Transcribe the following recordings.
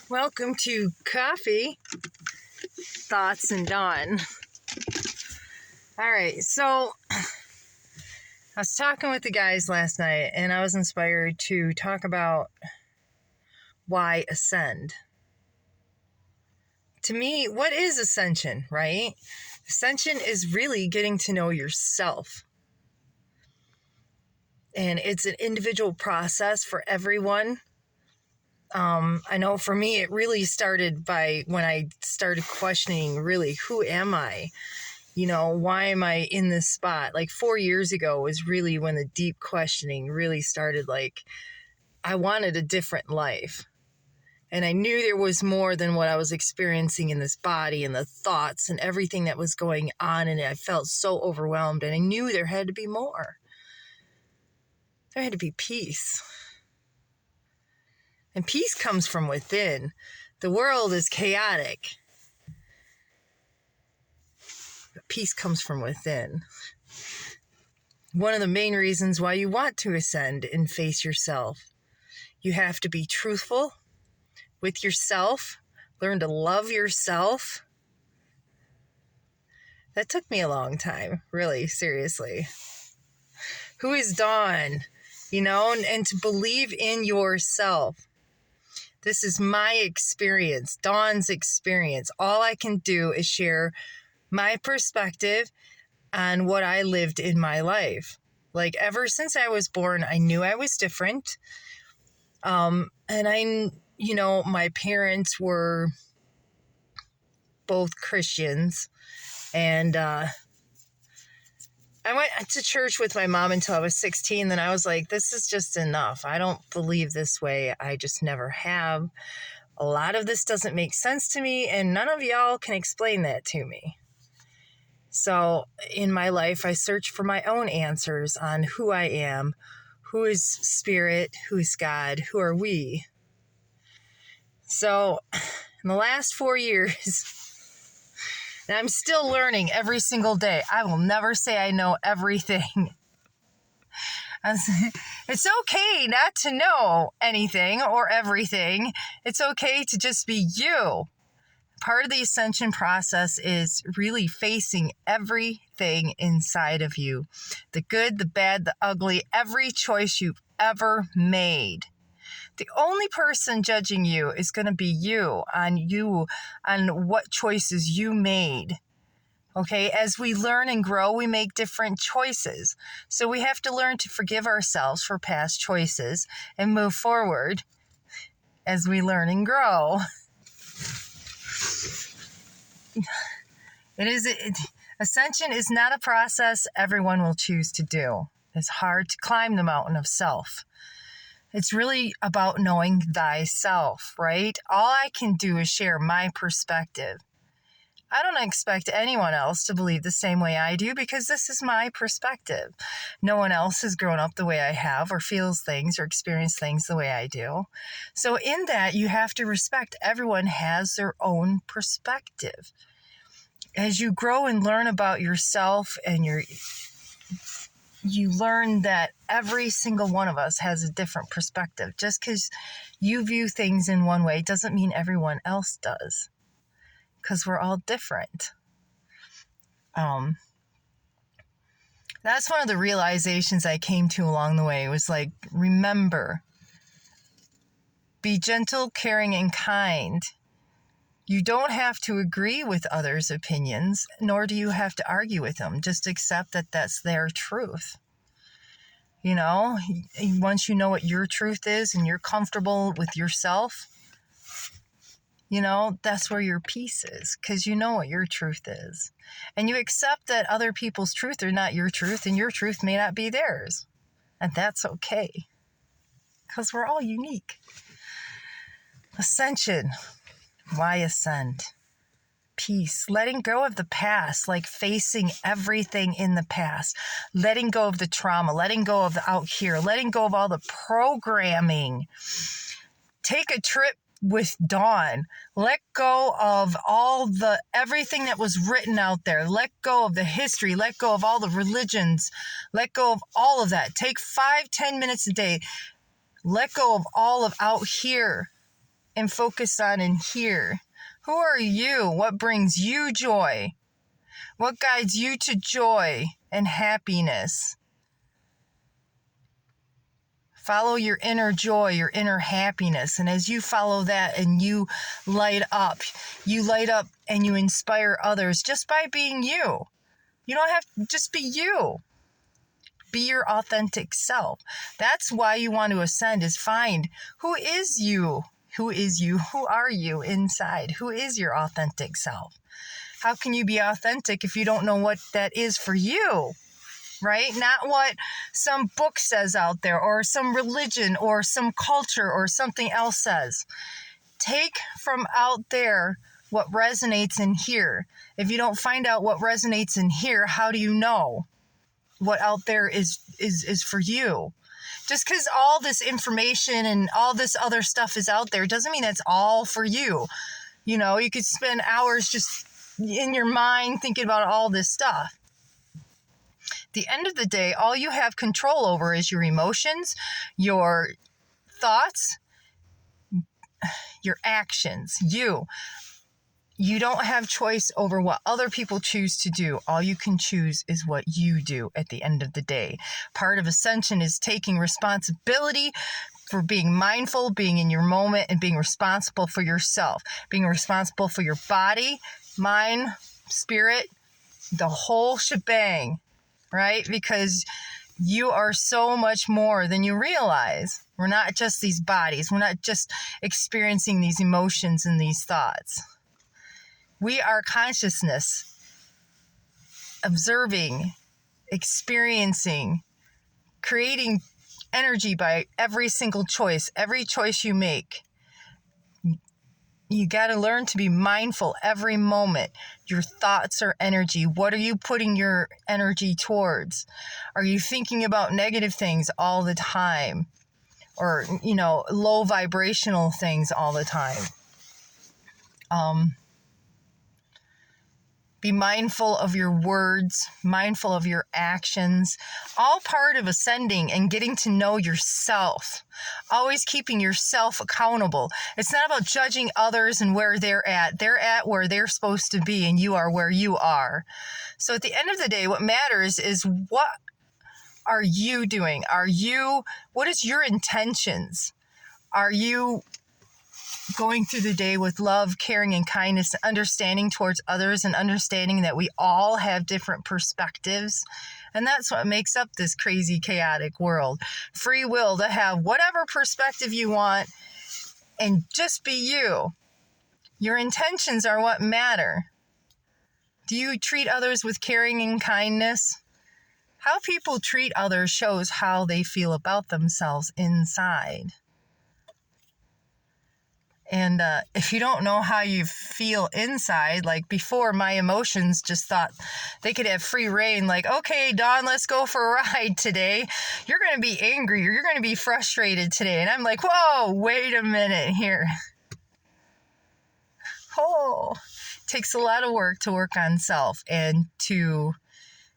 welcome to Coffee, Thoughts, and Dawn. All right, so I was talking with the guys last night, and I was inspired to talk about why Acend. To me, what is ascension, right? Ascension is really getting to know yourself. And it's an individual process for everyone. I know for me, it really started by when I started questioning, really, who am I? Why am I in this spot? Like 4 years ago was really when the deep questioning really started. Like, I wanted a different life. And I knew there was more than what I was experiencing in this body and the thoughts and everything that was going on. And I felt so overwhelmed. And I knew there had to be more. There had to be peace. And peace comes from within. The world is chaotic. But peace comes from within. One of the main reasons why you want to ascend and face yourself. You have to be truthful with yourself. Learn to love yourself. That took me a long time, really, seriously. Who is Dawn? And to believe in yourself. This is my experience, Dawn's experience. All I can do is share my perspective on what I lived in my life. Like, ever since I was born, I knew I was different. And my parents were both Christians. And I went to church with my mom until I was 16. Then I was like, this is just enough. I don't believe this way. I just never have. A lot of this doesn't make sense to me, and none of y'all can explain that to me. So in my life, I search for my own answers on who I am, who is spirit, who is God, who are we. So in the last 4 years, and I'm still learning every single day. I will never say I know everything. It's okay not to know anything or everything. It's okay to just be you. Part of the ascension process is really facing everything inside of you. The good, the bad, the ugly, every choice you've ever made. The only person judging you is going to be you on what choices you made. Okay, as we learn and grow, we make different choices. So we have to learn to forgive ourselves for past choices and move forward as we learn and grow. Ascension is not a process everyone will choose to do. It's hard to climb the mountain of self. It's really about knowing thyself, right? All I can do is share my perspective. I don't expect anyone else to believe the same way I do because this is my perspective. No one else has grown up the way I have or feels things or experienced things the way I do. So in that, you have to respect everyone has their own perspective. As you grow and learn about yourself and you learn that every single one of us has a different perspective. Just because you view things in one way doesn't mean everyone else does. Because we're all different. That's one of the realizations I came to along the way. It was like, remember, be gentle, caring, and kind. You don't have to agree with others' opinions, nor do you have to argue with them. Just accept that that's their truth. Once you know what your truth is and you're comfortable with yourself, that's where your peace is, because you know what your truth is. And you accept that other people's truth are not your truth, and your truth may not be theirs. And that's okay, because we're all unique. Ascension. Why ascend? Peace. Letting go of the past, like facing everything in the past. Letting go of the trauma. Letting go of the out here. Letting go of all the programming. Take a trip with Dawn. Let go of everything that was written out there. Let go of the history. Let go of all the religions. Let go of all of that. Take 5-10 minutes a day. Let go of all of out here and focus on in here. Who are you? What brings you joy? What guides you to joy and happiness? Follow your inner joy, your inner happiness. And as you follow that and you light up and you inspire others just by being you. You don't have to just be you. Be your authentic self. That's why you want to ascend, is find who is you? Who is you? Who are you inside? Who is your authentic self? How can you be authentic if you don't know what that is for you? Right? Not what some book says out there or some religion or some culture or something else says. Take from out there what resonates in here. If you don't find out what resonates in here, how do you know what out there is for you? Just because all this information and all this other stuff is out there doesn't mean it's all for you. You know, you could spend hours just in your mind thinking about all this stuff. At the end of the day, all you have control over is your emotions, your thoughts, your actions. You don't have choice over what other people choose to do. All you can choose is what you do at the end of the day. Part of ascension is taking responsibility for being mindful, being in your moment, and being responsible for yourself. Being responsible for your body, mind, spirit, the whole shebang, right? Because you are so much more than you realize. We're not just these bodies. We're not just experiencing these emotions and these thoughts. We are consciousness, observing, experiencing, creating energy by every single choice, every choice you make. You got to learn to be mindful every moment. Your thoughts are energy. What are you putting your energy towards? Are you thinking about negative things all the time? Or, low vibrational things all the time? Be mindful of your words, mindful of your actions, all part of ascending and getting to know yourself. Always keeping yourself accountable. It's not about judging others and where they're at. They're at where they're supposed to be, and you are where you are. So at the end of the day, what matters is, what are you doing? What is your intentions? Are you going through the day with love, caring, and kindness, understanding towards others, and understanding that we all have different perspectives? And that's what makes up this crazy, chaotic world. Free will to have whatever perspective you want and just be you. Your intentions are what matter. Do you treat others with caring and kindness? How people treat others shows how they feel about themselves inside. And if you don't know how you feel inside, like before, my emotions just thought they could have free reign. Like, okay, Dawn, let's go for a ride today. You're going to be angry or you're going to be frustrated today. And I'm like, whoa, wait a minute here. Oh, it takes a lot of work to work on self and to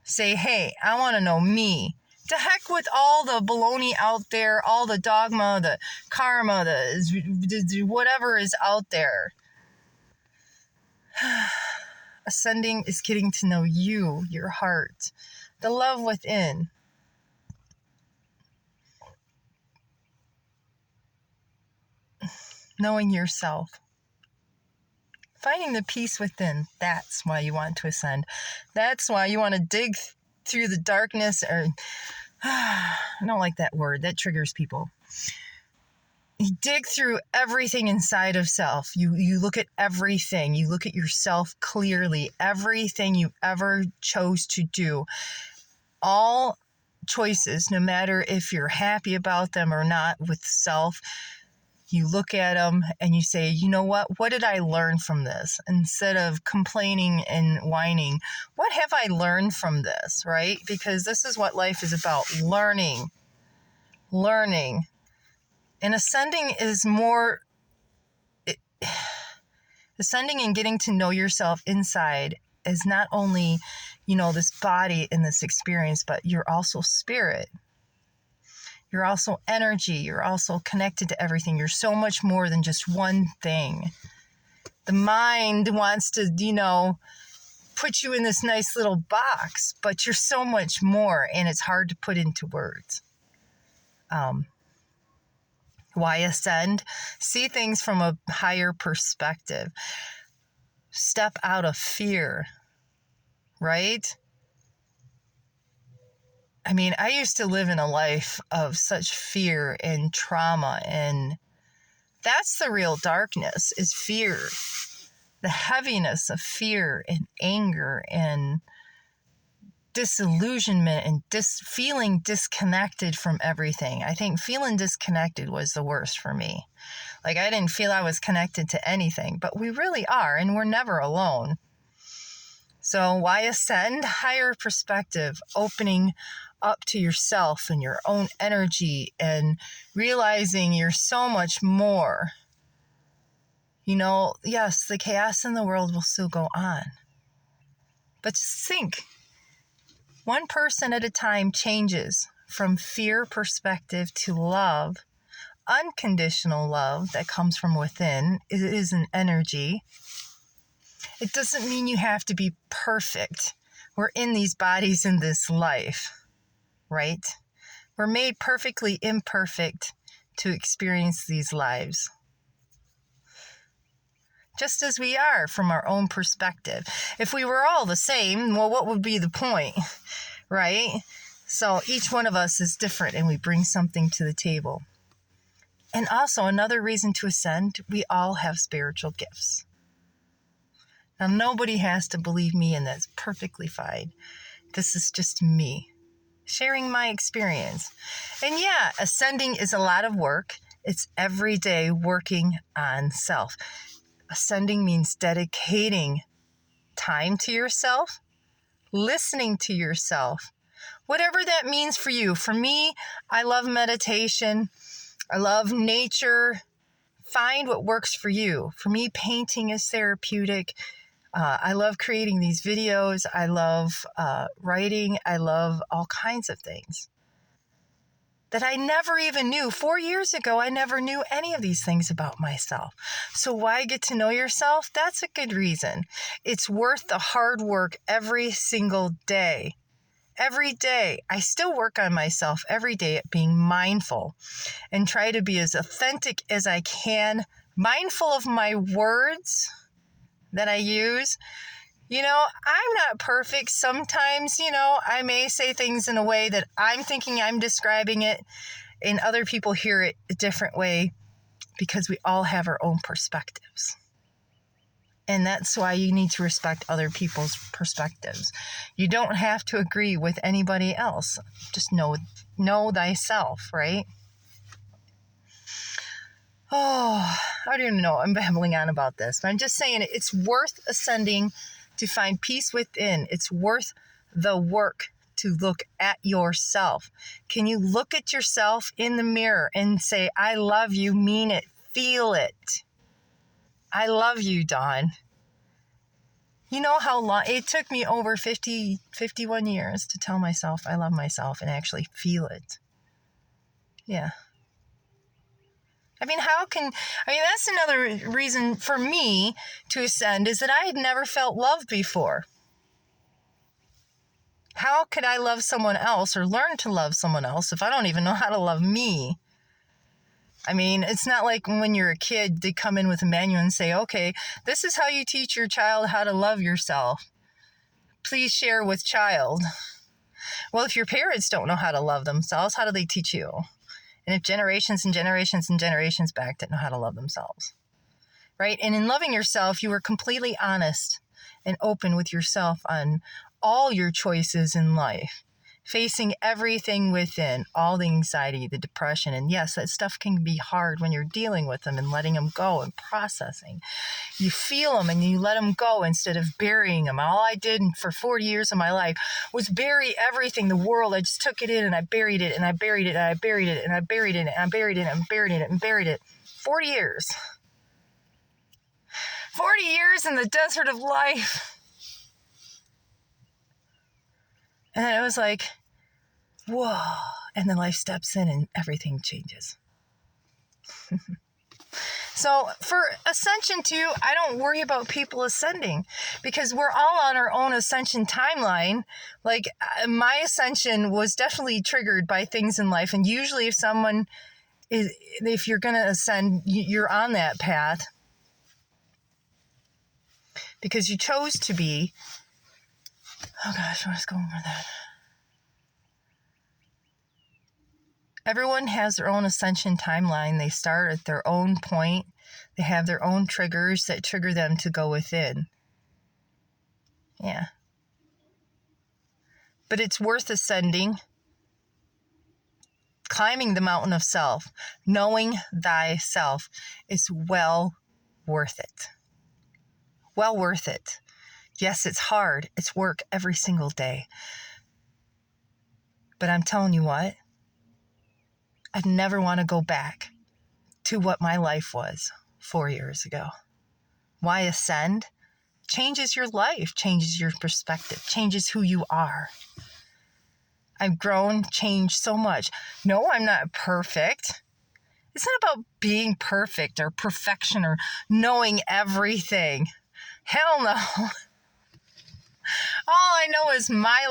say, hey, I want to know me. To heck with all the baloney out there, all the dogma, the karma, the whatever is out there. Ascending is getting to know you, your heart, the love within. Knowing yourself. Finding the peace within. That's why you want to ascend. That's why you want to dig through the darkness, or I don't like that word. That triggers people. You dig through everything inside of self. You look at everything. You look at yourself clearly. Everything you ever chose to do. All choices, no matter if you're happy about them or not with self, you look at them and you say, you know what? What did I learn from this? Instead of complaining and whining, what have I learned from this, right? Because this is what life is about, learning. And ascending is more, ascending and getting to know yourself inside is not only, this body and this experience, but you're also spirit. You're also energy. You're also connected to everything. You're so much more than just one thing. The mind wants to, put you in this nice little box, but you're so much more, and it's hard to put into words. Why ascend? See things from a higher perspective. Step out of fear, right? I mean, I used to live in a life of such fear and trauma, and that's the real darkness, is fear. The heaviness of fear and anger and disillusionment and feeling disconnected from everything. I think feeling disconnected was the worst for me. Like, I didn't feel I was connected to anything, but we really are, and we're never alone. So why ascend? Higher perspective, opening up to yourself and your own energy and realizing you're so much more. Yes, the chaos in the world will still go on. But just think, one person at a time changes from fear perspective to love, unconditional love that comes from within. It is an energy. It doesn't mean you have to be perfect. We're in these bodies in this life, right? We're made perfectly imperfect to experience these lives. Just as we are from our own perspective. If we were all the same, well, what would be the point, right? So each one of us is different, and we bring something to the table. And also, another reason to ascend, we all have spiritual gifts. Now, nobody has to believe me, and that's perfectly fine. This is just me sharing my experience. And yeah, ascending is a lot of work. It's every day working on self. Ascending means dedicating time to yourself, listening to yourself, whatever that means for you. For me, I love meditation. I love nature. Find what works for you. For me, painting is therapeutic. I love creating these videos. I love writing. I love all kinds of things that I never even knew. 4 years ago, I never knew any of these things about myself. So why get to know yourself? That's a good reason. It's worth the hard work every single day. Every day. I still work on myself every day at being mindful and try to be as authentic as I can, mindful of my words that I use. I'm not perfect. Sometimes, I may say things in a way that I'm thinking I'm describing it, and other people hear it a different way, because we all have our own perspectives. And that's why you need to respect other people's perspectives. You don't have to agree with anybody else. Just know thyself, right? Oh, I don't even know. I'm babbling on about this, but I'm just saying it's worth ascending to find peace within. It's worth the work to look at yourself. Can you look at yourself in the mirror and say, I love you, mean it, feel it? I love you, Dawn. You know how long it took me? Over 51 years to tell myself I love myself and actually feel it. Yeah. That's another reason for me to ascend, is that I had never felt love before. How could I love someone else or learn to love someone else if I don't even know how to love me? It's not like when you're a kid, they come in with a manual and say, okay, this is how you teach your child how to love yourself. Please share with child. Well, if your parents don't know how to love themselves, how do they teach you? And if generations and generations and generations back didn't know how to love themselves, right? And in loving yourself, you were completely honest and open with yourself on all your choices in life, facing everything within, all the anxiety, the depression. And yes, that stuff can be hard when you're dealing with them and letting them go and processing. You feel them and you let them go instead of burying them. All I did for 40 years of my life was bury everything, the world. I just took it in and I buried it and I buried it and I buried it and I buried it and I buried it and buried it and buried it. 40 years. 40 years in the desert of life. And then it was like, whoa, And then life steps in and everything changes. So for ascension too, I don't worry about people ascending because we're all on our own ascension timeline. Like my ascension was definitely triggered by things in life. And usually if you're going to ascend, you're on that path because you chose to be. Oh gosh, let's go over that. Everyone has their own ascension timeline. They start at their own point. They have their own triggers that trigger them to go within. Yeah. But it's worth ascending, climbing the mountain of self, knowing thyself is well worth it. Well worth it. Yes, it's hard. It's work every single day. But I'm telling you what, I'd never want to go back to what my life was 4 years ago. Why ascend? Changes your life, changes your perspective, changes who you are. I've grown, changed so much. No, I'm not perfect. It's not about being perfect or perfection or knowing everything. Hell no. All I know is my life.